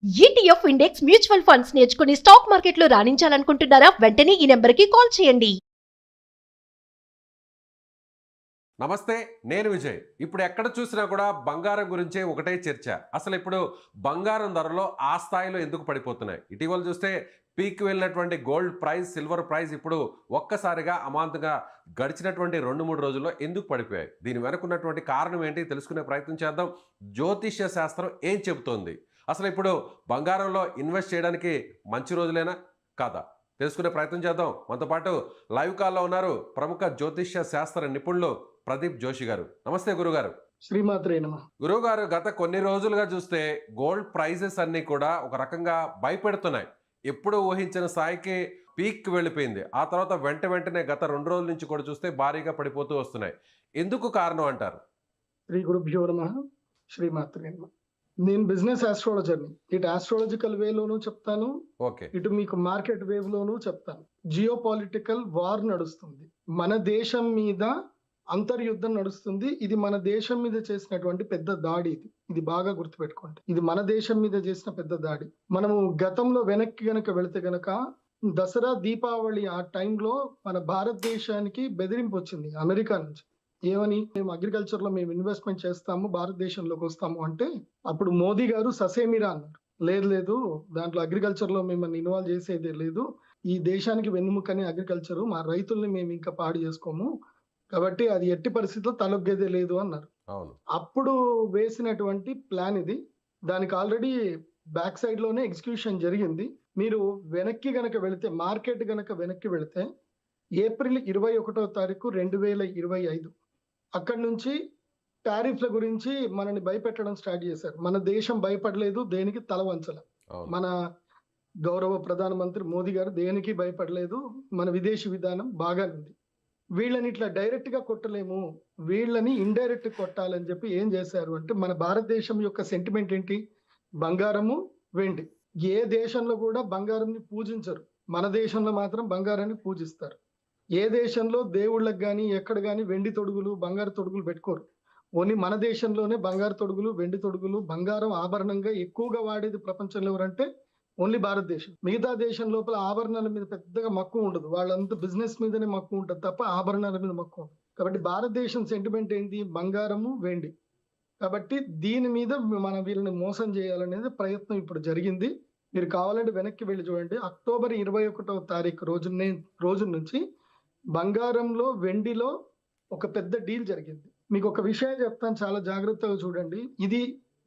ETF index mutual funds నేర్చుకుని stock మార్కెట్లో రాణించాలనుకుంటున్నారా? వెంటనే ఈ నెంబర్కి కాల్ చేయండి. నమస్తే, నేను విజయ్. ఇప్పుడు ఎక్కడ చూసినా కూడా బంగారం గురించే ఒకటే చర్చ. అసలు ఇప్పుడు బంగారం ధరలో ఆ స్థాయిలో ఎందుకు పడిపోతున్నాయి? ఇటీవల చూస్తే పీక్ వెళ్ళినటువంటి గోల్డ్ ప్రైస్, సిల్వర్ ప్రైస్ ఇప్పుడు ఒక్కసారిగా అమాంతంగా గడిచినటువంటి 2-3 రోజుల్లో ఎందుకు పడిపోయాయి? దీని వెనుకున్నటువంటి కారణం ఏంటి తెలుసుకునే ప్రయత్నం చేద్దాం. జ్యోతిష్య శాస్త్రం ఏం చెబుతోంది? అసలు ఇప్పుడు బంగారంలో ఇన్వెస్ట్ చేయడానికి మంచి రోజులేనా కాదా తెలుసుకునే ప్రయత్నం చేద్దాం. మనతో పాటు లైవ్ కాల్లో ఉన్నారు ప్రముఖ జ్యోతిష్య శాస్త్ర నిపుణులు ప్రదీప్ జోషి గారు. నమస్తే గురుగారు. శ్రీమాత్రే నమః. గురువుగారు, గత కొన్ని రోజులుగా చూస్తే గోల్డ్ ప్రైజెస్ అన్నీ కూడా ఒక రకంగా భయపెడుతున్నాయి. ఎప్పుడు ఊహించిన స్థాయికి పీక్ వెళ్ళిపోయింది. ఆ తర్వాత వెంటనే గత 2 రోజుల నుంచి కూడా చూస్తే భారీగా పడిపోతూ వస్తున్నాయి. ఎందుకు కారణం అంటారు? శ్రీ గురుభ్యో నమః. శ్రీమాత్రే నమః. నేను బిజినెస్ ఆస్ట్రాలజర్ని. ఇటు ఆస్ట్రాలజికల్ వేలోనూ చెప్తాను, ఓకే. ఇటు మీకు మార్కెట్ వేవ్ లోనూ చెప్తాను. జియో పొలిటికల్ వార్ నడుస్తుంది, మన దేశం మీద అంతర్యుద్ధం నడుస్తుంది. ఇది మన దేశం మీద చేసినటువంటి పెద్ద దాడి. ఇది బాగా గుర్తుపెట్టుకోండి. ఇది మన దేశం మీద చేసిన పెద్ద దాడి. మనము గతంలో వెనక్కి గనక వెళితే గనక దసరా దీపావళి ఆ టైంలో మన భారతదేశానికి బెదిరింపు వచ్చింది అమెరికా నుంచి. ఏమని? మేము అగ్రికల్చర్ లో మేము ఇన్వెస్ట్మెంట్ చేస్తాము, భారతదేశంలోకి వస్తాము అంటే అప్పుడు మోదీ గారు ససేమిరా అన్నారు. లేదు, దాంట్లో అగ్రికల్చర్ లో మిమ్మల్ని ఇన్వాల్వ్ చేసేదే లేదు. ఈ దేశానికి వెన్నుముకని అగ్రికల్చర్, మా రైతుల్ని మేము ఇంకా పాడు చేసుకోము, కాబట్టి అది ఎట్టి పరిస్థితుల్లో తలొగ్గేదే లేదు అన్నారు. అప్పుడు వేసినటువంటి ప్లాన్ ఇది. దానికి ఆల్రెడీ బ్యాక్ సైడ్ లోనే ఎగ్జిక్యూషన్ జరిగింది. మీరు వెనక్కి గనక వెళితే, మార్కెట్ గనక వెనక్కి వెళితే ఏప్రిల్ 21వ తారీఖు 2025 అక్కడి నుంచి టారిఫ్ల గురించి మనని భయపెట్టడం స్టార్ట్ చేశారు. మన దేశం భయపడలేదు, దేనికి తల వంచల. మన గౌరవ ప్రధానమంత్రి మోదీ గారు దేనికి భయపడలేదు. మన విదేశీ విధానం బాగానుంది. వీళ్ళని ఇట్లా డైరెక్ట్ గా కొట్టలేము, వీళ్ళని ఇండైరెక్ట్ కొట్టాలని చెప్పి ఏం చేశారు అంటే, మన భారతదేశం యొక్క సెంటిమెంట్ ఏంటి? బంగారము, వెండి. ఏ దేశంలో కూడా బంగారంని పూజించరు, మన దేశంలో మాత్రం బంగారాన్ని పూజిస్తారు. ఏ దేశంలో దేవుళ్ళకి కానీ ఎక్కడ కానీ వెండి తొడుగులు, బంగారు తొడుగులు పెట్టుకోరు. ఓన్లీ మన దేశంలోనే బంగారు తొడుగులు, వెండి తొడుగులు, బంగారం ఆభరణంగా ఎక్కువగా వాడేది ప్రపంచంలో ఎవరంటే ఓన్లీ భారతదేశం. మిగతా దేశం లోపల ఆభరణాల మీద పెద్దగా మక్కువ ఉండదు, వాళ్ళంతా బిజినెస్ మీదనే మక్కువ ఉంటుంది తప్ప ఆభరణాల మీద మక్కువ ఉండదు. కాబట్టి భారతదేశం సెంటిమెంట్ ఏంటి? బంగారము, వెండి. కాబట్టి దీని మీద మన వీళ్ళని మోసం చేయాలనేది ప్రయత్నం ఇప్పుడు జరిగింది. మీరు కావాలంటే వెనక్కి వెళ్ళి చూడండి. అక్టోబర్ 21వ తారీఖు రోజు నుంచి బంగారంలో, వెండిలో ఒక పెద్ద డీల్ జరిగింది. మీకు ఒక విషయం చెప్తాను, చాలా జాగ్రత్తగా చూడండి. ఇది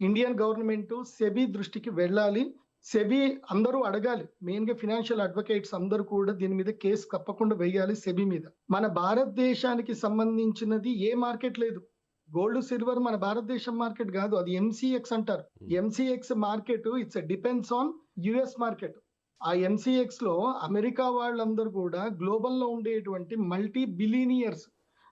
ఇండియన్ గవర్నమెంట్ సెబీ దృష్టికి వెళ్ళాలి. సెబీ అందరూ అడగాలి. మెయిన్ గా ఫినాన్షియల్ అడ్వకేట్స్ అందరూ కూడా దీని మీద కేసు తప్పకుండా వేయాలి సెబీ మీద. మన భారతదేశానికి సంబంధించినది ఏ మార్కెట్ లేదు. గోల్డ్, సిల్వర్ మన భారతదేశం మార్కెట్ కాదు, అది ఎంసీఎక్స్ అంటారు. MCX market it's depends on US market. ఆ ఎంసీఎక్స్ లో అమెరికా వాళ్ళందరూ కూడా గ్లోబల్ లో ఉండేటువంటి మల్టీ బిలియనియర్స్,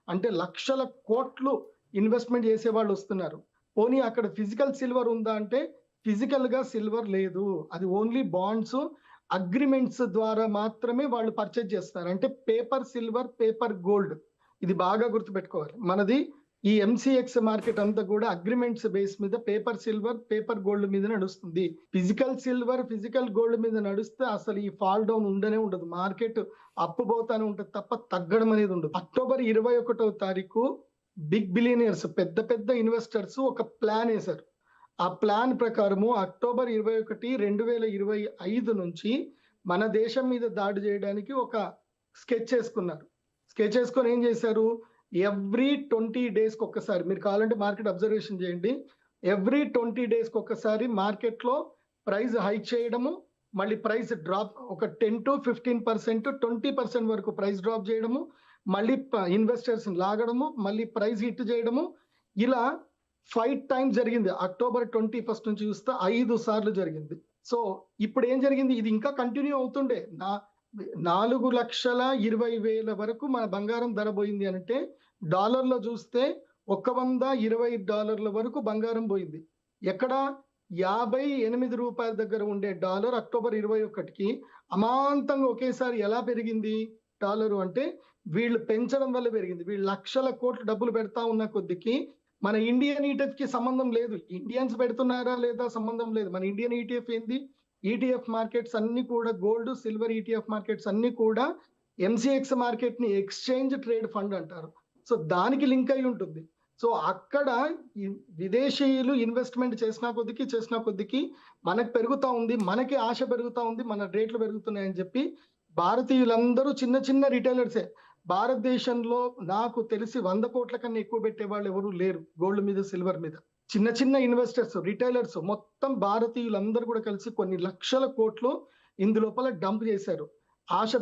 అంటే లక్షల కోట్లు ఇన్వెస్ట్మెంట్ చేసే వాళ్ళు వస్తున్నారు. పోనీ అక్కడ ఫిజికల్ సిల్వర్ ఉందా అంటే ఫిజికల్ గా సిల్వర్ లేదు. అది ఓన్లీ బాండ్స్, అగ్రిమెంట్స్ ద్వారా మాత్రమే వాళ్ళు పర్చేజ్ చేస్తారు. అంటే పేపర్ సిల్వర్, పేపర్ గోల్డ్. ఇది బాగా గుర్తుపెట్టుకోవాలి. మనది ఈ ఎంసీఎక్స్ మార్కెట్ అంతా కూడా అగ్రిమెంట్స్ బేస్ మీద పేపర్ సిల్వర్, పేపర్ గోల్డ్ మీద నడుస్తుంది. ఫిజికల్ సిల్వర్, ఫిజికల్ గోల్డ్ మీద నడుస్తే అసలు ఈ ఫాల్ డౌన్ ఉండనే ఉండదు. మార్కెట్ అప్పు పోతానే ఉంటుంది తప్ప తగ్గడం అనేది ఉండదు. అక్టోబర్ 21వ తారీఖు బిగ్ బిలియనియర్స్, పెద్ద పెద్ద ఇన్వెస్టర్స్ ఒక ప్లాన్ వేశారు. ఆ ప్లాన్ ప్రకారము అక్టోబర్ 21, 2025 నుంచి మన దేశం మీద దాడి చేయడానికి ఒక స్కెచ్ వేసుకున్నారు. స్కెచ్ వేసుకొని ఏం చేశారు? ఎవ్రీ 20 డేస్కి ఒక్కసారి, మీరు కావాలంటే మార్కెట్ అబ్జర్వేషన్ చేయండి, ఎవ్రీ 20 డేస్కి ఒక్కసారి మార్కెట్లో ప్రైస్ హైక్ చేయడము, మళ్ళీ ప్రైస్ డ్రాప్, ఒక 10 to 15%, 20% వరకు ప్రైస్ డ్రాప్ చేయడము, మళ్ళీ ఇన్వెస్టర్స్ లాగడము, మళ్ళీ ప్రైస్ హిట్ చేయడము. ఇలా 5 times జరిగింది. అక్టోబర్ 21 నుంచి చూస్తే 5 సార్లు జరిగింది. సో ఇప్పుడు ఏం జరిగింది? ఇది ఇంకా కంటిన్యూ అవుతుండే. 4,20,000 వరకు మన బంగారం ధర పోయింది అంటే, డాలర్లో చూస్తే $120 వరకు బంగారం పోయింది. ఎక్కడ? 58 రూపాయల దగ్గర ఉండే డాలర్ అక్టోబర్ 21కి అమాంతంగా ఒకేసారి ఎలా పెరిగింది డాలరు అంటే, వీళ్ళు పెంచడం వల్ల పెరిగింది. వీళ్ళు లక్షల కోట్లు డబ్బులు పెడతా ఉన్న కొద్దికి మన ఇండియన్ ఈటీఎఫ్ కి సంబంధం లేదు. ఇండియన్స్ పెడుతున్నారా లేదా సంబంధం లేదు. మన ఇండియన్ ఈటీఎఫ్ ఏంది? ఈటీఎఫ్ మార్కెట్స్ అన్ని కూడా గోల్డ్, సిల్వర్ ఈటీఎఫ్ మార్కెట్స్ అన్ని కూడా ఎంసీఎక్స్ మార్కెట్ ని ఎక్స్చేంజ్ ట్రేడ్ ఫండ్ అంటారు. సో దానికి లింక్ అయి ఉంటుంది. సో అక్కడ విదేశీయులు ఇన్వెస్ట్మెంట్ చేసిన కొద్దికి మనకు పెరుగుతా ఉంది, మనకి ఆశ పెరుగుతా ఉంది, మన రేట్లు పెరుగుతున్నాయని చెప్పి భారతీయులందరూ చిన్న చిన్న రిటైలర్సే. భారతదేశంలో నాకు తెలిసి 100 కోట్ల కన్నా ఎక్కువ పెట్టే వాళ్ళు ఎవరు లేరు గోల్డ్ మీద, సిల్వర్ మీద. చిన్న చిన్న ఇన్వెస్టర్స్, రిటైలర్స్ మొత్తం భారతీయులందరూ కూడా కలిసి కొన్ని లక్షల కోట్లు ఇందులోపల డంప్ చేశారు. ఆశ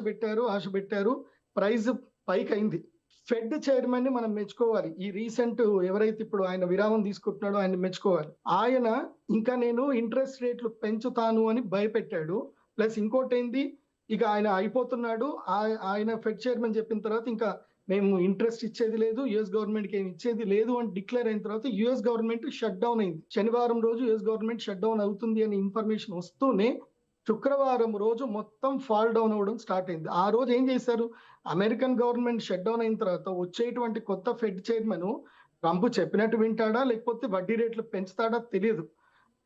పెట్టారు, ప్రైస్ పైకి అయింది. ఫెడ్ చైర్మన్ ని మనం మెచ్చుకోవాలి. ఈ రీసెంట్ ఎవరైతే ఇప్పుడు ఆయన విరామం తీసుకుంటున్నాడో ఆయన మెచ్చుకోవాలి. ఆయన ఇంకా నేను ఇంట్రెస్ట్ రేట్లు పెంచుతాను అని భయపెట్టాడు. ప్లస్ ఇంకోటి ఏంది, ఇక ఆయన అయిపోతున్నాడు. ఆయన ఫెడ్ చైర్మన్ చెప్పిన తర్వాత ఇంకా మేము ఇంట్రెస్ట్ ఇచ్చేది లేదు, యుఎస్ గవర్నమెంట్ కి ఏమి ఇచ్చేది లేదు అని డిక్లేర్ అయిన తర్వాత యుఎస్ గవర్నమెంట్ షట్ డౌన్ అయింది. శనివారం రోజు యుఎస్ గవర్నమెంట్ షట్ డౌన్ అవుతుంది అనే ఇన్ఫర్మేషన్ వస్తూనే శుక్రవారం రోజు మొత్తం ఫాల్ డౌన్ అవ్వడం స్టార్ట్ అయింది. ఆ రోజు ఏం చేశారు, అమెరికన్ గవర్నమెంట్ షట్ డౌన్ అయిన తర్వాత వచ్చేటువంటి కొత్త ఫెడ్ చైర్మన్ ట్రంప్ చెప్పినట్టు వింటాడా లేకపోతే వడ్డీ రేట్లు పెంచుతాడా తెలియదు.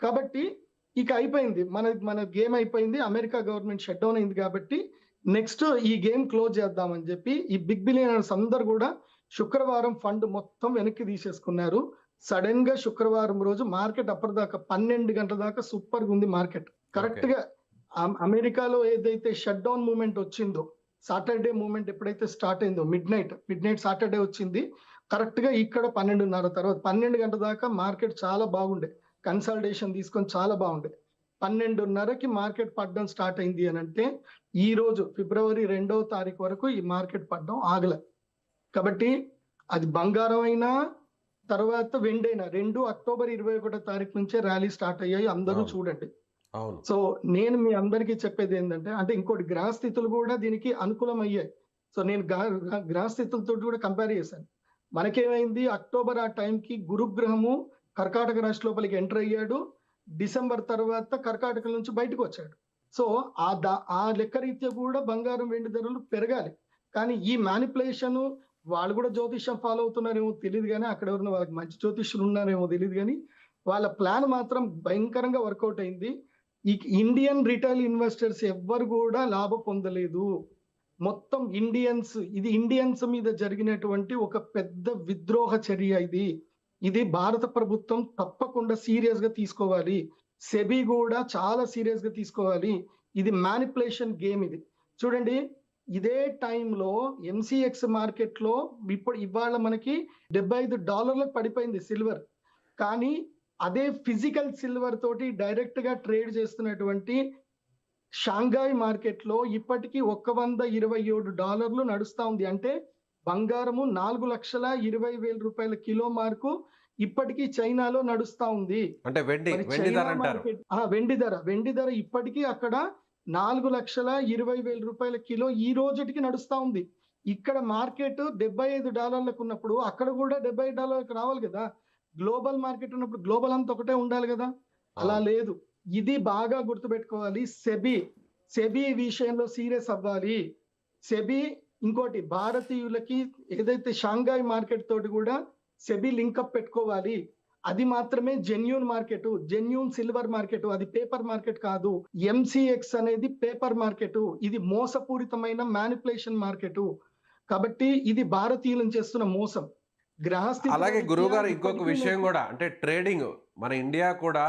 కాబట్టి ఇక అయిపోయింది, మన గేమ్ అయిపోయింది. అమెరికా గవర్నమెంట్ షట్ డౌన్ అయింది కాబట్టి నెక్స్ట్ ఈ గేమ్ క్లోజ్ చేద్దామని చెప్పి ఈ బిగ్ బిలియనర్స్ అందరు కూడా శుక్రవారం ఫండ్ మొత్తం వెనక్కి తీసేసుకున్నారు. సడన్ గా శుక్రవారం రోజు మార్కెట్ అప్పటిదాకా 12 గంటల దాకా సూపర్ గా ఉంది మార్కెట్. కరెక్ట్ గా అమెరికాలో ఏదైతే షట్ డౌన్ మూమెంట్ వచ్చిందో, సాటర్డే మూమెంట్ ఎప్పుడైతే స్టార్ట్ అయిందో, మిడ్ నైట్ సాటర్డే వచ్చింది. కరెక్ట్ గా ఇక్కడ 12:30 తర్వాత 12 గంటల దాకా మార్కెట్ చాలా బాగుండే, కన్సల్టేషన్ తీసుకొని చాలా బాగుండే. 12:30కి మార్కెట్ పడడం స్టార్ట్ అయింది అని అంటే ఈ రోజు ఫిబ్రవరి 2వ తారీఖు వరకు ఈ మార్కెట్ పడడం ఆగలే. కాబట్టి అది బంగారం అయినా తర్వాత వెండి అయినా రెండు అక్టోబర్ 21వ తారీఖు నుంచే ర్యాలీ స్టార్ట్ అయ్యాయి. అందరూ చూడండి. సో నేను మీ అందరికీ చెప్పేది ఏంటంటే, అంటే ఇంకోటి గ్రహ స్థితులు కూడా దీనికి అనుకూలం అయ్యాయి. సో నేను గ్రహ స్థితులతో కూడా కంపేర్ చేశాను. మనకేమైంది, అక్టోబర్ ఆ టైంకి గురుగ్రహము కర్కాటక రాశి లోపలికి ఎంటర్ అయ్యాడు. డిసెంబర్ తర్వాత కర్కాటక నుంచి బయటకు వచ్చాడు. సో ఆ లెక్క రీత్యా కూడా బంగారం వెండి ధరలు పెరగాలి. కానీ ఈ మ్యానిపులేషన్ వాళ్ళు కూడా జ్యోతిష్యం ఫాలో అవుతున్నారేమో తెలియదు, కానీ అక్కడ ఎవరైనా వాళ్ళకి మంచి జ్యోతిష్యులు ఉన్నారేమో తెలియదు, కానీ వాళ్ళ ప్లాన్ మాత్రం భయంకరంగా వర్కౌట్ అయింది. ఈ ఇండియన్ రిటైల్ ఇన్వెస్టర్స్ ఎవ్వరు కూడా లాభం పొందలేదు. మొత్తం ఇది ఇండియన్స్ మీద జరిగినటువంటి ఒక పెద్ద విద్రోహ చర్య. ఇది భారత ప్రభుత్వం తప్పకుండా సీరియస్ గా తీసుకోవాలి. సెబీ కూడా చాలా సీరియస్ గా తీసుకోవాలి. ఇది మ్యానిపులేషన్ గేమ్. ఇది చూడండి, ఇదే టైంలో ఎంసీఎక్స్ మార్కెట్ లో ఇవాళ మనకి $75 పడిపోయింది సిల్వర్. కానీ అదే ఫిజికల్ సిల్వర్ తోటి డైరెక్ట్ గా ట్రేడ్ చేస్తున్నటువంటి షాంఘాయ్ మార్కెట్ లో ఇప్పటికీ $127 నడుస్తా ఉంది. అంటే బంగారము 4,20,000 కిలో మార్కు ఇప్పటికీ చైనాలో నడుస్తా ఉంది. అంటే వెండి ధర ఇప్పటికీ అక్కడ 4,20,000 కిలో ఈ రోజుకి నడుస్తా ఉంది. ఇక్కడ మార్కెట్ $75 ఉన్నప్పుడు అక్కడ కూడా $70 రావాలి కదా. గ్లోబల్ మార్కెట్ ఉన్నప్పుడు గ్లోబల్ అంతా ఒకటే ఉండాలి కదా, అలా లేదు. ఇది బాగా గుర్తుపెట్టుకోవాలి. సెబీ విషయంలో సీరియస్ అవ్వాలి. సెబీ ఇంకోటి భారతీయులకి ఏదైతే షాంఘాయ్ మార్కెట్ తోటి కూడా సెబీ లింకప్ పెట్టుకోవాలి. అది మాత్రమే genuine market, genuine silver market, అది పేపర్ మార్కెట్ కాదు. ఎంసీఎక్స్ అనేది పేపర్ మార్కెట్, ఇది మోసపూరితమైన మ్యానిపులేషన్ మార్కెట్. కాబట్టి ఇది భారతీయులను చేస్తున్న మోసం. అలాగే గురువు గారు ఇంకొక విషయం కూడా, అంటే ట్రేడింగ్ మన ఇండియా కూడా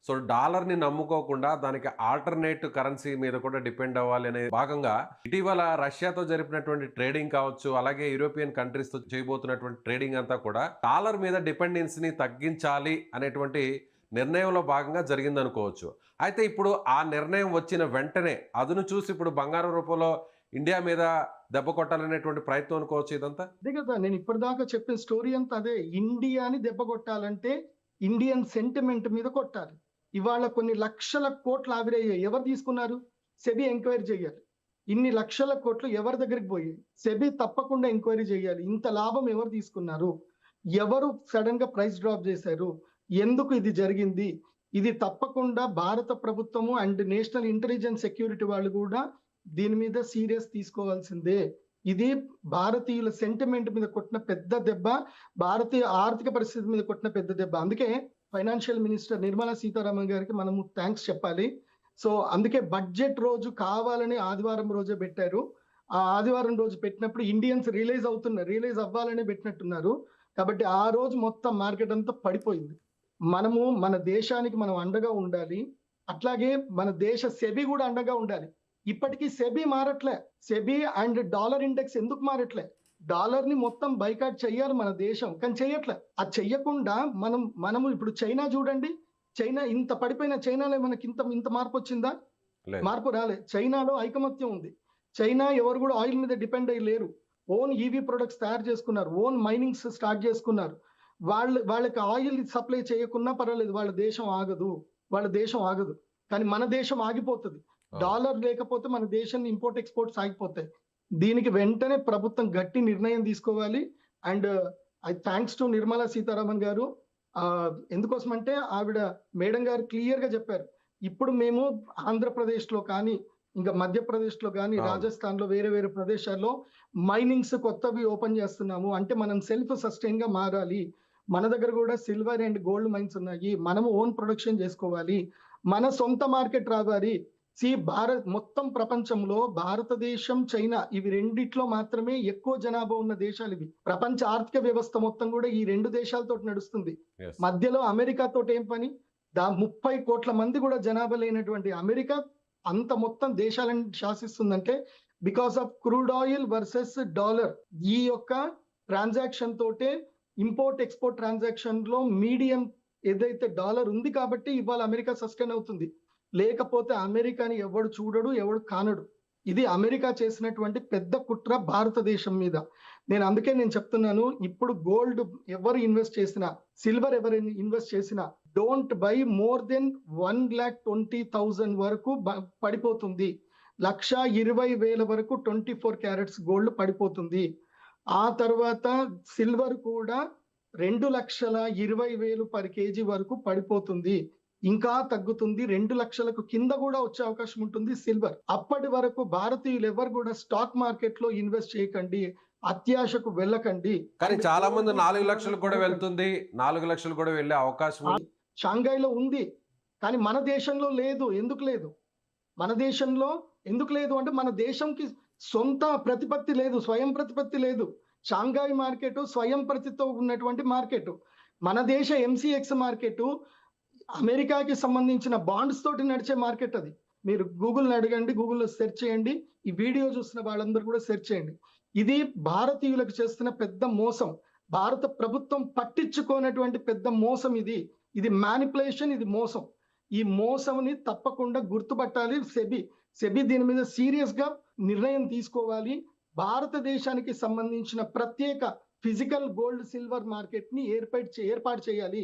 సో డాలర్ ని నమ్ముకోకుండా దానికి ఆల్టర్నేట్ కరెన్సీ మీద కూడా డిపెండ్ అవ్వాలి అనే భాగంగా ఇటీవల రష్యాతో జరిపినటువంటి ట్రేడింగ్ కావచ్చు, అలాగే యూరోపియన్ కంట్రీస్ తో చేయబోతున్నటువంటి ట్రేడింగ్ అంతా కూడా డాలర్ మీద డిపెండెన్సీని తగ్గించాలి అనేటువంటి నిర్ణయంలో భాగంగా జరిగింది అనుకోవచ్చు. అయితే ఇప్పుడు ఆ నిర్ణయం వచ్చిన వెంటనే అదును చూసి ఇప్పుడు బంగారం రూపంలో ఇండియా మీద దెబ్బ కొట్టాలనేటువంటి ప్రయత్నం అనుకోవచ్చు ఇదంతా. అదే కదా నేను ఇప్పటిదాకా చెప్పిన స్టోరీ అంతా అదే. ఇండియాని దెబ్బ కొట్టాలంటే ఇండియన్ సెంటిమెంట్ మీద కొట్టాలి. ఇవాళ కొన్ని లక్షల కోట్లు ఆవిరయ్యాయి. ఎవరు తీసుకున్నారు? సెబీ ఎంక్వైరీ చేయాలి. ఇన్ని లక్షల కోట్లు ఎవరి దగ్గరికి పోయాయి? సెబీ తప్పకుండా ఎంక్వైరీ చేయాలి. ఇంత లాభం ఎవరు తీసుకున్నారు? ఎవరు సడన్ గా ప్రైస్ డ్రాప్ చేశారు? ఎందుకు ఇది జరిగింది? ఇది తప్పకుండా భారత ప్రభుత్వము అండ్ నేషనల్ ఇంటెలిజెన్స్ సెక్యూరిటీ వాళ్ళు కూడా దీని మీద సీరియస్ తీసుకోవాల్సిందే. ఇది భారతీయుల సెంటిమెంట్ మీద కొట్టిన పెద్ద దెబ్బ, భారతీయ ఆర్థిక పరిస్థితి మీద కొట్టిన పెద్ద దెబ్బ. అందుకే ఫైనాన్షియల్ మినిస్టర్ నిర్మలా సీతారామన్ గారికి మనము థ్యాంక్స్ చెప్పాలి. సో అందుకే బడ్జెట్ రోజు కావాలని ఆదివారం రోజే పెట్టారు. ఆ ఆదివారం రోజు పెట్టినప్పుడు ఇండియన్స్ రియలైజ్ అవ్వాలని పెట్టినట్టున్నారు. కాబట్టి ఆ రోజు మొత్తం మార్కెట్ అంతా పడిపోయింది. మనము మన దేశానికి మనం అండగా ఉండాలి. అట్లాగే మన దేశ సెబీ కూడా అండగా ఉండాలి. ఇప్పటికీ సెబీ మారట్లే. సెబీ అండ్ డాలర్ ఇండెక్స్ ఎందుకు మారట్లే? డాలర్ ని మొత్తం బైకాట్ చెయ్యాలి మన దేశం, కానీ చెయ్యట్లే. అది చెయ్యకుండా మనము ఇప్పుడు చైనా చూడండి, చైనా ఇంత పడిపోయిన చైనాలో మనకి ఇంత మార్పు వచ్చిందా? లేదు. మార్పు రాలే. చైనాలో ఐకమత్యం ఉంది. చైనా ఎవరు కూడా ఆయిల్ మీద డిపెండ్ అయ్యి లేరు. ఓన్ ఈవీ ప్రొడక్ట్స్ తయారు చేసుకున్నారు, ఓన్ మైనింగ్స్ స్టార్ట్ చేసుకున్నారు. వాళ్ళకి ఆయిల్ సప్లై చేయకున్నా పర్వాలేదు, వాళ్ళ దేశం ఆగదు. కానీ మన దేశం ఆగిపోతుంది. డాలర్ లేకపోతే మన దేశం ఇంపోర్ట్ ఎక్స్పోర్ట్స్ ఆగిపోతాయి. దీనికి వెంటనే ప్రభుత్వం గట్టి నిర్ణయం తీసుకోవాలి. And I thanks to Nirmala Sitharaman గారు. ఎందుకోసం అంటే ఆవిడ మేడం గారు క్లియర్ గా చెప్పారు, ఇప్పుడు మేము ఆంధ్రప్రదేశ్ లో కానీ, ఇంకా మధ్యప్రదేశ్ లో కానీ, రాజస్థాన్ లో వేరే ప్రదేశాల్లో మైనింగ్స్ కొత్తవి ఓపెన్ చేస్తున్నాము. అంటే మనం సెల్ఫ్ సస్టైన్ గా మారాలి. మన దగ్గర కూడా సిల్వర్ అండ్ గోల్డ్ మైన్స్ ఉన్నాయి. మనము ఓన్ ప్రొడక్షన్ చేసుకోవాలి. మన సొంత మార్కెట్ రావాలి. మొత్తం ప్రపంచంలో భారతదేశం, చైనా ఇవి రెండిట్లో మాత్రమే ఎక్కువ జనాభా ఉన్న దేశాలు ఇవి. ప్రపంచ ఆర్థిక వ్యవస్థ మొత్తం కూడా ఈ రెండు దేశాలతో నడుస్తుంది. మధ్యలో అమెరికా తోటి ఏం పని? 30 కోట్ల మంది కూడా జనాభా లేనటువంటి అమెరికా అంత మొత్తం దేశాలను శాసిస్తుందంటే because of crude oil versus dollar. ఈ యొక్క ట్రాన్సాక్షన్ తోటే ఇంపోర్ట్ ఎక్స్పోర్ట్ ట్రాన్సాక్షన్ లో మీడియం ఏదైతే డాలర్ ఉంది కాబట్టి ఇవాళ అమెరికా సస్టైన్ అవుతుంది. లేకపోతే అమెరికాని ఎవడు చూడడు, ఎవడు కానడు. ఇది అమెరికా చేసినటువంటి పెద్ద కుట్ర భారతదేశం మీద. అందుకే నేను చెప్తున్నాను, ఇప్పుడు గోల్డ్ ఎవరు ఇన్వెస్ట్ చేసినా, సిల్వర్ ఎవరు ఇన్వెస్ట్ చేసినా, డోంట్ బై మోర్ దెన్ 1,20,000 వరకు పడిపోతుంది. 1,20,000 వరకు 24 క్యారెట్స్ గోల్డ్ పడిపోతుంది. ఆ తర్వాత సిల్వర్ కూడా 2,20,000 పర్ కేజీ వరకు పడిపోతుంది. ఇంకా తగ్గుతుంది. 2 లక్షలకు కింద కూడా వచ్చే అవకాశం ఉంటుంది సిల్వర్. అప్పటి వరకు భారతీయులు ఎవరు కూడా స్టాక్ మార్కెట్ లో ఇన్వెస్ట్ చేయకండి, అత్యాశకు వెళ్ళకండి. కానీ చాలా మంది 4 లక్షలు కూడా వెళ్తుంది, 4 లక్షలు కూడా వెళ్ళే అవకాశం ఉంది. షాంఘైలో ఉంది, కానీ మన దేశంలో లేదు. ఎందుకు లేదు? మన దేశంలో ఎందుకు లేదు అంటే మన దేశంకి సొంత ప్రతిపత్తి లేదు, స్వయం ప్రతిపత్తి లేదు. షాంఘై మార్కెట్ స్వయం ప్రతితో ఉన్నటువంటి మార్కెట్. మన దేశ ఎంసీఎక్స్ మార్కెట్ అమెరికాకి సంబంధించిన బాండ్స్ తోటి నడిచే మార్కెట్. అది మీరు గూగుల్ని అడగండి, గూగుల్లో సెర్చ్ చేయండి, ఈ వీడియో చూస్తున్న వాళ్ళందరూ కూడా సెర్చ్ చేయండి. ఇది భారతీయులకు చేస్తున్న పెద్ద మోసం. భారత ప్రభుత్వం పట్టించుకోనటువంటి పెద్ద మోసం ఇది మ్యానిపులేషన్, ఇది మోసం. ఈ మోసంని తప్పకుండా గుర్తుపట్టాలి. సెబీ దీని మీద సీరియస్ గా నిర్ణయం తీసుకోవాలి. భారతదేశానికి సంబంధించిన ప్రత్యేక ఫిజికల్ గోల్డ్ సిల్వర్ మార్కెట్ ని ఏర్పాటు చేయాలి.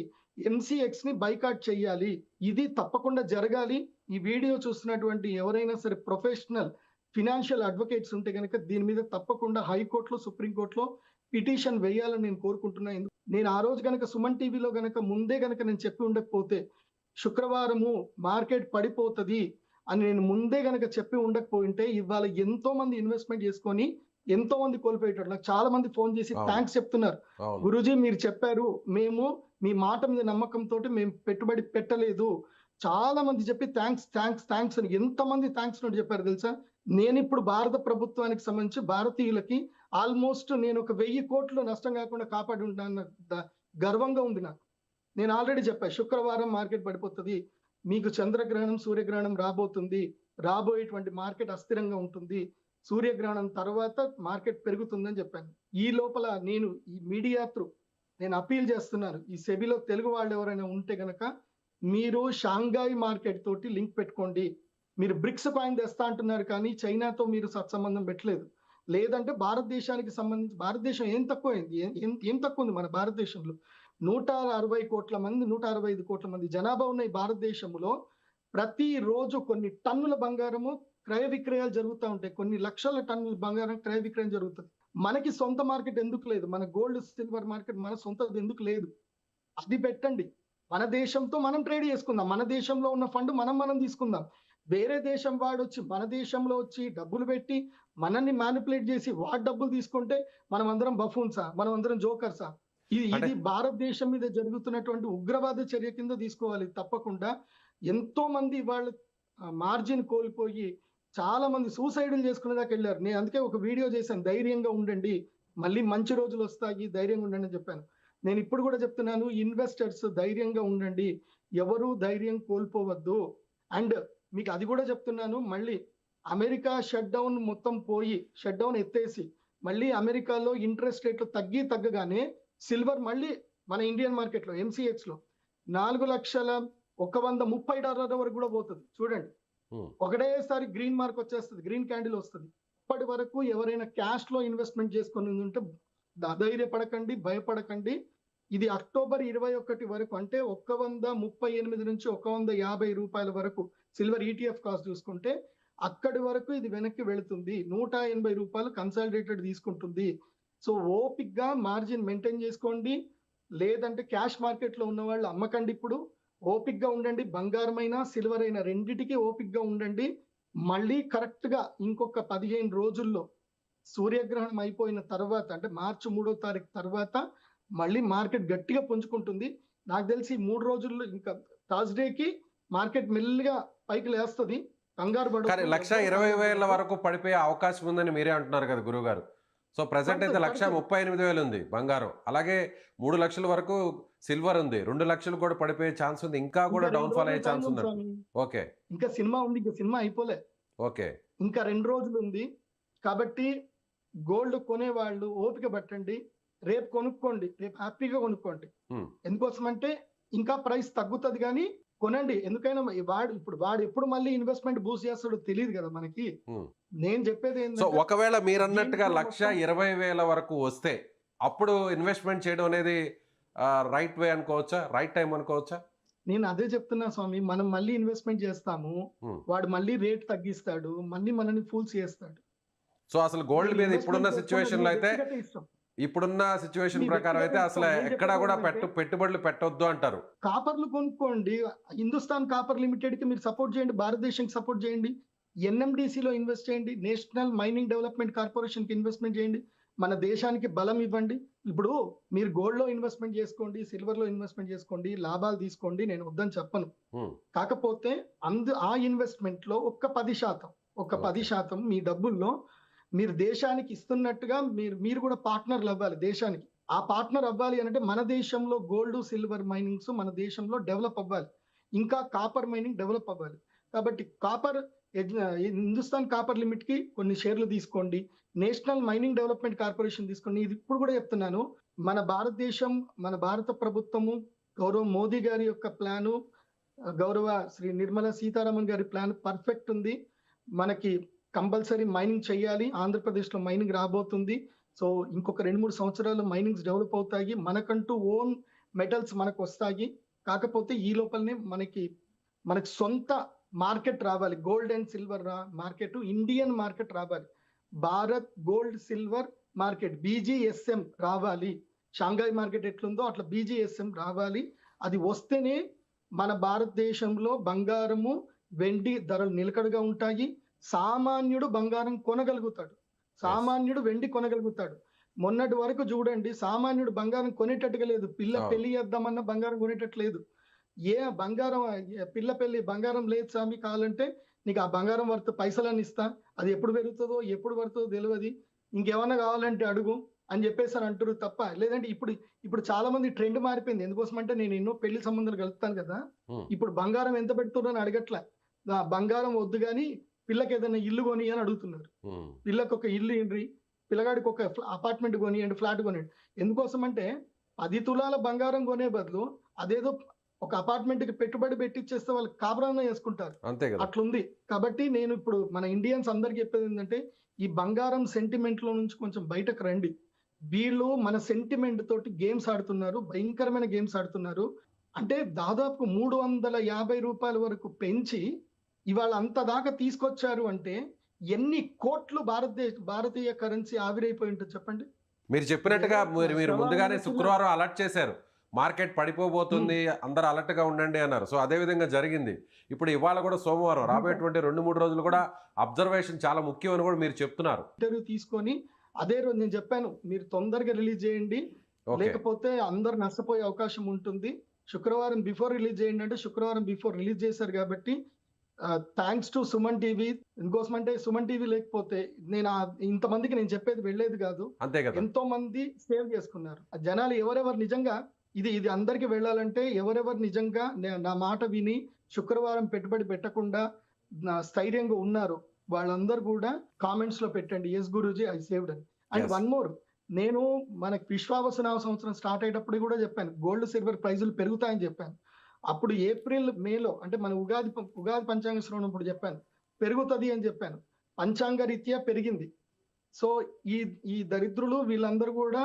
ఎంసీఎక్స్ ని బైకాట్ చేయాలి. ఇది తప్పకుండా జరగాలి. ఈ వీడియో చూస్తున్నటువంటి ఎవరైనా సరే ప్రొఫెషనల్ ఫినాన్షియల్ అడ్వకేట్స్ ఉంటే కనుక దీని మీద తప్పకుండా హైకోర్టులో, సుప్రీంకోర్టులో పిటిషన్ వేయాలని నేను కోరుకుంటున్నాను. నేను ఆ రోజు కనుక సుమన్ టీవీలో ముందే నేను చెప్పి ఉండకపోతే, శుక్రవారము మార్కెట్ పడిపోతుంది అని నేను ముందే చెప్పి ఉండకపోయింటే ఇవాళ ఎంతో మంది ఇన్వెస్ట్మెంట్ చేసుకొని ఎంతో మంది కోల్పోయేటట్టు. నాకు చాలా మంది ఫోన్ చేసి థ్యాంక్స్ చెప్తున్నారు. గురూజీ మీరు చెప్పారు, మేము మీ మాట మీద నమ్మకంతో మేము పెట్టుబడి పెట్టలేదు. చాలా మంది చెప్పి థ్యాంక్స్ అని ఎంతమంది థ్యాంక్స్ నోటి చెప్పారు తెలుసా? నేను ఇప్పుడు భారత ప్రభుత్వానికి సంబంధించి భారతీయులకి ఆల్మోస్ట్ నేను 1,000 కోట్లు నష్టం కాకుండా కాపాడి ఉంటాను. గర్వంగా ఉంది నాకు. నేను ఆల్రెడీ చెప్పా, శుక్రవారం మార్కెట్ పడిపోతుంది, మీకు చంద్రగ్రహణం, సూర్యగ్రహణం రాబోతుంది, రాబోయేటువంటి మార్కెట్ అస్థిరంగా ఉంటుంది, సూర్యగ్రహణం తర్వాత మార్కెట్ పెరుగుతుందని చెప్పాను. ఈ లోపల నేను ఈ మీడియా త్రూ నేను అపీల్ చేస్తున్నాను, ఈ సెబీలో తెలుగు వాళ్ళు ఎవరైనా ఉంటే గనక మీరు షాంఘై మార్కెట్ తోటి లింక్ పెట్టుకోండి. మీరు బ్రిక్స్ కాయిన్ తెస్తా అంటున్నారు కానీ చైనాతో మీరు సత్సంబంధం పెట్టలేదు. లేదంటే భారతదేశానికి సంబంధించి భారతదేశం ఏం తక్కువ ఉంది? మన భారతదేశంలో 160 కోట్ల మంది, 165 కోట్ల మంది జనాభా ఉన్న ఈ భారతదేశంలో ప్రతిరోజు కొన్ని టన్నుల బంగారము క్రయ విక్రయాలు జరుగుతూ ఉంటాయి. కొన్ని లక్షల టన్నుల బంగారం క్రయ విక్రయం జరుగుతుంది. మనకి సొంత మార్కెట్ ఎందుకు లేదు? మన గోల్డ్ సిల్వర్ మార్కెట్ మన సొంతది ఎందుకు లేదు? అది పెట్టండి. మన దేశంతో మనం ట్రేడ్ చేసుకుందాం. మన దేశంలో ఉన్న ఫండ్ మనం తీసుకుందాం. వేరే దేశం వాడు వచ్చి మన దేశంలో వచ్చి డబ్బులు పెట్టి మనల్ని మ్యానిపులేట్ చేసి వాడు డబ్బులు తీసుకుంటే మనం అందరం బఫూన్సా, మనం అందరం జోకర్సా? ఇది అంటే భారతదేశం మీద జరుగుతున్నటువంటి ఉగ్రవాద చర్య కింద తీసుకోవాలి తప్పకుండా. ఎంతో మంది వాళ్ళు మార్జిన్ కోల్పోయి చాలా మంది సూసైడ్లు చేసుకునే దాకా వెళ్ళారు. నేను అందుకే ఒక వీడియో చేశాను, ధైర్యంగా ఉండండి, మళ్ళీ మంచి రోజులు వస్తాయి, ధైర్యంగా ఉండండి అని చెప్పాను. నేను ఇప్పుడు కూడా చెప్తున్నాను, ఇన్వెస్టర్స్ ధైర్యంగా ఉండండి, ఎవరు ధైర్యం కోల్పోవద్దు. అండ్ మీకు అది కూడా చెప్తున్నాను, మళ్ళీ అమెరికా షట్ డౌన్ మొత్తం పోయి, షట్ డౌన్ ఎత్తేసి మళ్ళీ అమెరికాలో ఇంట్రెస్ట్ రేట్లు తగ్గగానే సిల్వర్ మళ్ళీ మన ఇండియన్ మార్కెట్లో MCX లో $4,130 వరకు కూడా పోతుంది. చూడండి, ఒకటేసారి గ్రీన్ మార్క్ వచ్చేస్తుంది, గ్రీన్ క్యాండిల్ వస్తుంది. ఇప్పటి వరకు ఎవరైనా క్యాష్ లో ఇన్వెస్ట్మెంట్ చేసుకొని ఉంటే ధైర్యపడకండి, భయపడకండి. ఇది అక్టోబర్ 21 వరకు, అంటే 138 నుంచి 150 రూపాయల వరకు సిల్వర్ ETF కాస్ట్ చూసుకుంటే అక్కడి వరకు ఇది వెనక్కి వెళుతుంది. 180 రూపాయలు కన్సాలిడేటెడ్ తీసుకుంటుంది. సో ఓపిక్ గా మార్జిన్ మెయింటైన్ చేసుకోండి, లేదంటే క్యాష్ మార్కెట్ లో ఉన్న వాళ్ళు అమ్మకండి. ఇప్పుడు ఓపిక్ గా ఉండండి, బంగారం అయినా సిల్వర్ అయినా రెండిటికి ఓపిక్ గా ఉండండి. మళ్ళీ కరెక్ట్ గా ఇంకొక 15 రోజుల్లో సూర్యగ్రహణం అయిపోయిన తర్వాత, అంటే మార్చి 3వ తారీఖు తర్వాత మళ్ళీ మార్కెట్ గట్టిగా పుంజుకుంటుంది. నాకు తెలిసి 3 రోజుల్లో ఇంకా థర్స్డేకి మార్కెట్ మెల్లిగా పైకి లేస్తుంది. కంగారు పడ, కానీ 1,20,000 వరకు పడిపోయే అవకాశం ఉందని మీరే అంటున్నారు కదా గురువు గారు. సో ప్రెసెంట్ అయితే 1,38,000 ఉంది బంగారం, అలాగే 3 లక్షల వరకు సిల్వర్ ఉంది, 2 లక్షలు కూడా పడిపోయే ఛాన్స్ ఉంది, ఇంకా కూడా డౌన్ ఫాల్ అయ్యే ఛాన్స్ ఉంది. ఓకే, ఇంకా సినిమా ఉంది, ఇంకా సినిమా అయిపోలే. ఓకే, ఇంకా 2 రోజులు ఉంది. కాబట్టి గోల్డ్ కొనే వాళ్ళు ఓపిక పట్టండి, రేపు కొనుక్కోండి, రేపు హ్యాపీగా కొనుక్కోండి. ఎందుకోసం అంటే ఇంకా ప్రైస్ తగ్గుతుంది, కానీ కొనండి. ఎందుకైనా వాడు ఎప్పుడు మళ్ళీ ఇన్వెస్ట్మెంట్ బూస్ట్ చేస్తాడో తెలియదు కదా మనకి. నేను చెప్పేది సో ఒకవేళ మీరు అన్నట్టుగా 1,20,000 వరకు వస్తే అప్పుడు ఇన్వెస్ట్మెంట్ చేయడం అనేది రైట్ వే అనుకోవచ్చా, రైట్ టైం అనుకోవచ్చా? నేను అదే చెప్తున్నా స్వామి, మనం మళ్ళీ ఇన్వెస్ట్మెంట్ చేస్తాము, వాడు మళ్ళీ రేట్ తగ్గిస్తాడు, మళ్ళీ మనల్ని ఫూల్స్ చేస్తాడు. సో అసలు గోల్డ్ మీద ఇప్పుడున్న సిచ్యువేషన్ లో అయితే, ఇప్పుడున్న సిచ్యువేషన్ ప్రకారం అయితే అసలు ఎక్కడా కూడా పెట్టుబడులు పెట్టొద్దు అంటారు. కాపర్లు కొనుక్కోండి, హిందుస్థాన్ కాపర్ లిమిటెడ్ కి మీరు సపోర్ట్ చేయండి, భారతదేశానికి సపోర్ట్ చేయండి, NMDC లో ఇన్వెస్ట్ చేయండి, నేషనల్ మైనింగ్ డెవలప్మెంట్ కార్పొరేషన్ కి ఇన్వెస్ట్మెంట్ చేయండి, మన దేశానికి బలం ఇవ్వండి. ఇప్పుడు మీరు గోల్డ్ లో ఇన్వెస్ట్మెంట్ చేసుకోండి, సిల్వర్ లో ఇన్వెస్ట్మెంట్ చేసుకోండి, లాభాలు తీసుకోండి, నేను వద్దని చెప్పను. కాకపోతే ఆ ఇన్వెస్ట్మెంట్ లో ఒక 10% మీ డబ్బుల్లో మీరు దేశానికి ఇస్తున్నట్టుగా మీరు కూడా పార్ట్నర్లు అవ్వాలి దేశానికి. ఆ పార్ట్నర్ అవ్వాలి అంటే మన దేశంలో గోల్డ్ సిల్వర్ మైనింగ్స్ మన దేశంలో డెవలప్ అవ్వాలి, ఇంకా కాపర్ మైనింగ్ డెవలప్ అవ్వాలి. కాబట్టి హిందుస్థాన్ కాపర్ లిమిట్ కి కొన్ని షేర్లు తీసుకోండి, నేషనల్ మైనింగ్ డెవలప్మెంట్ కార్పొరేషన్ తీసుకోండి. ఇది ఇప్పుడు కూడా చెప్తున్నాను, మన భారతదేశం, మన భారత ప్రభుత్వము, గౌరవ మోదీ గారి యొక్క ప్లాను, గౌరవ శ్రీ నిర్మలా సీతారామన్ గారి ప్లాన్ పర్ఫెక్ట్ ఉంది. మనకి కంపల్సరీ మైనింగ్ చేయాలి, ఆంధ్రప్రదేశ్ లో మైనింగ్ రాబోతుంది. సో ఇంకొక 2-3 సంవత్సరాలు మైనింగ్స్ డెవలప్ అవుతాయి, మనకంటూ ఓన్ మెటల్స్ మనకు వస్తాయి. కాకపోతే ఈ లోపలనే మనకి సొంత మార్కెట్ రావాలి, gold and silver market, Indian market రావాలి, Bharat gold silver market BGSM రావాలి. షాంఘై మార్కెట్ ఎట్లుందో అట్లా BGSM రావాలి. అది వస్తేనే మన భారతదేశంలో బంగారము వెండి ధరలు నిలకడగా ఉంటాయి, సామాన్యుడు బంగారం కొనగలుగుతాడు, సామాన్యుడు వెండి కొనగలుగుతాడు. మొన్నటి వరకు చూడండి, సామాన్యుడు బంగారం కొనేటట్టుగా లేదు, పెళ్లి చేద్దామన్నా బంగారం కొనేటట్టు లేదు. పిల్ల పెళ్లి బంగారం లేదు స్వామి, కావాలంటే నీకు ఆ బంగారం వర్త్ పైసలని ఇస్తా, అది ఎప్పుడు పెరుగుతుందో ఎప్పుడు పడుతుందో తెలియదు, ఇంకేమన్నా కావాలంటే అడుగు అని చెప్పేసి అంటారు తప్ప. లేదంటే ఇప్పుడు చాలా మంది ట్రెండ్ మారిపోయింది. ఎందుకోసం అంటే నేను ఎన్నో పెళ్లి సంబంధాలు కలుపుతాను కదా, ఇప్పుడు బంగారం ఎంత పెడుతున్నారు అని అడగట్లా, బంగారం వద్దు కానీ పిల్లకి ఏదైనా ఇల్లు కొని అని అడుగుతున్నారు. పిల్లకి ఒక ఇల్లు ఏంటి, పిల్లగాడికి ఒక అపార్ట్మెంట్ కొనియండి, ఫ్లాట్ కొనియండి. ఎందుకోసం అంటే 10 తులాల బంగారం కొనే బదులు అదేదో ఒక అపార్ట్మెంట్ కి పెట్టుబడి పెట్టిచ్చేస్తే వాళ్ళు కాపురాన్న చేసుకుంటారు, అట్లుంది. కాబట్టి నేను ఇప్పుడు మన ఇండియన్స్ అందరికి చెప్పేది ఏంటంటే, ఈ బంగారం సెంటిమెంట్ లో నుంచి కొంచెం బయటకు రండి. వీళ్ళు మన సెంటిమెంట్ తోటి గేమ్స్ ఆడుతున్నారు, భయంకరమైన గేమ్స్ ఆడుతున్నారు. అంటే దాదాపు 350 రూపాయల వరకు పెంచి ఇవాళ అంత దాకా తీసుకొచ్చారు అంటే ఎన్ని కోట్లు భారతీయ కరెన్సీ ఆవిరైపోయి ఉంటుంది చెప్పండి. మీరు చెప్పినట్టుగా మీరు ముందుగానే శుక్రవారం అలర్ట్ చేశారు, మార్కెట్ పడిపోబోతుంది, అందరూ అలర్ట్ గా ఉండండి అన్నారు. సో అదే విధంగా జరిగింది. ఇప్పుడు ఇవాళ కూడా సోమవారం, రాబోయేటువంటి 2-3 రోజులు కూడా అబ్జర్వేషన్ చాలా ముఖ్యం అని కూడా మీరు చెప్తున్నారు. ఇంటర్వ్యూ తీసుకొని అదే రోజు నేను చెప్పాను, మీరు తొందరగా రిలీజ్ చేయండి, ఓకే, లేకపోతే అందరు నష్టపోయే అవకాశం ఉంటుంది. శుక్రవారం బిఫోర్ రిలీజ్ చేయండి అంటే శుక్రవారం బిఫోర్ రిలీజ్ చేశారు. కాబట్టి థ్యాంక్స్ టు సుమన్ టీవీ. ఇంకోసం అంటే సుమన్ టీవీ లేకపోతే నేను ఇంతమందికి నేను చెప్పేది వెళ్ళేది కాదు. అంతే కదా. ఎంతో మంది సేవ్ చేసుకున్నారు. ఆ జనాలు ఎవరెవరు నిజంగా ఇది అందరికి వెళ్ళాలంటే ఎవరెవరు నిజంగా నా మాట విని శుక్రవారం పెట్టుబడి పెట్టకుండా స్థైర్యంగా ఉన్నారు వాళ్ళందరూ కూడా కామెంట్స్ లో పెట్టండి, ఎస్ గురూజీ ఐ సేవ్డ్ అని. And Yes. వన్ మోర్, నేను మనకి విశ్వావసనామ సంవత్సరం స్టార్ట్ అయ్యేటప్పుడు కూడా చెప్పాను గోల్డ్ సిల్వర్ ప్రైజులు పెరుగుతాయని చెప్పాను. అప్పుడు ఏప్రిల్ మేలో అంటే మన ఉగాది పంచాంగ శ్రవణం ఇప్పుడు చెప్పాను పెరుగుతుంది అని చెప్పాను. పంచాంగ రీత్యా పెరిగింది. సో ఈ దరిద్రులు వీళ్ళందరూ కూడా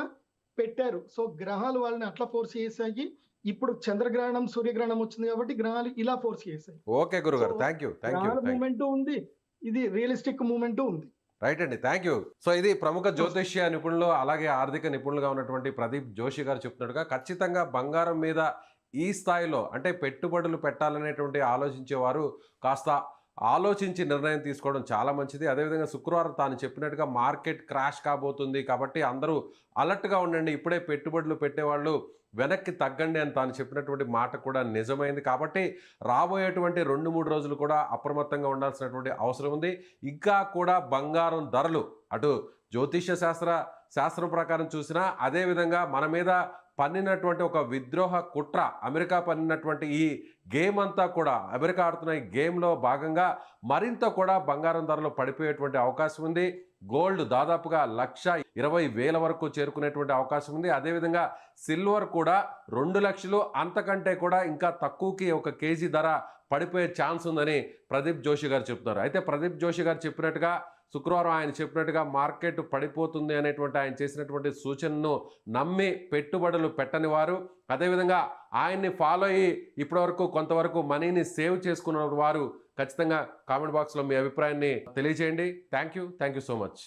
పెట్టారు. సో గ్రహాలు వాళ్ళని అట్లా ఫోర్స్ చేసాయి. ఇప్పుడు చంద్రగ్రహణం సూర్యగ్రహణం వచ్చింది కాబట్టి గ్రహాలు ఇలా ఫోర్స్ చేసాయి. ఓకే గురుగారు, So, థ్యాంక్ యూ. గ్రహాల మూమెంట్ ఉంది, ఇది రియలిస్టిక్ మూమెంట్ ఉంది. రైట్ అండి, థ్యాంక్ యూ. సో ఇది ప్రముఖ జ్యోతిష్య నిపుణులు అలాగే ఆర్థిక నిపుణులుగా ఉన్నటువంటి ప్రదీప్ జోషి గారు చెప్తున్నట్టుగా ఖచ్చితంగా బంగారం మీద ఈ స్థాయిలో అంటే పెట్టుబడులు పెట్టాలనేటువంటి ఆలోచించేవారు కాస్త ఆలోచించి నిర్ణయం తీసుకోవడం చాలా మంచిది. అదేవిధంగా శుక్రవారం తాను చెప్పినట్టుగా మార్కెట్ క్రాష్ కాబోతుంది కాబట్టి అందరూ అలర్ట్గా ఉండండి, ఇప్పుడే పెట్టుబడులు పెట్టేవాళ్ళు వెనక్కి తగ్గండి అని తాను చెప్పినటువంటి మాట కూడా నిజమైంది. కాబట్టి రాబోయేటువంటి 2-3 రోజులు కూడా అప్రమత్తంగా ఉండాల్సినటువంటి అవసరం ఉంది. ఇంకా కూడా బంగారం ధరలు అటు జ్యోతిష్య శాస్త్రం ప్రకారం చూసినా అదేవిధంగా మన మీద పన్నినటువంటి ఒక విద్రోహ కుట్ర, అమెరికా పన్నినటువంటి ఈ గేమ్ అంతా కూడా, అమెరికా ఆడుతున్న ఈ గేమ్లో భాగంగా మరింత కూడా బంగారం ధరలు పడిపోయేటువంటి అవకాశం ఉంది. గోల్డ్ దాదాపుగా 1,20,000 వరకు చేరుకునేటువంటి అవకాశం ఉంది. అదేవిధంగా సిల్వర్ కూడా 2 లక్షలు అంతకంటే కూడా ఇంకా తక్కువకి ఒక కేజీ ధర పడిపోయే ఛాన్స్ ఉందని ప్రదీప్ జోషి గారు చెప్తున్నారు. అయితే ప్రదీప్ జోషి గారు చెప్పినట్టుగా శుక్రవారం ఆయన చెప్పినట్టుగా మార్కెట్ పడిపోతుంది అనేటువంటి ఆయన చేసినటువంటి సూచనను నమ్మి పెట్టుబడులు పెట్టని వారు, అదేవిధంగా ఆయన్ని ఫాలో అయ్యి ఇప్పటివరకు కొంతవరకు మనీని సేవ్ చేసుకున్న వారు ఖచ్చితంగా కామెంట్ బాక్స్లో మీ అభిప్రాయాన్ని తెలియజేయండి. Thank you so much.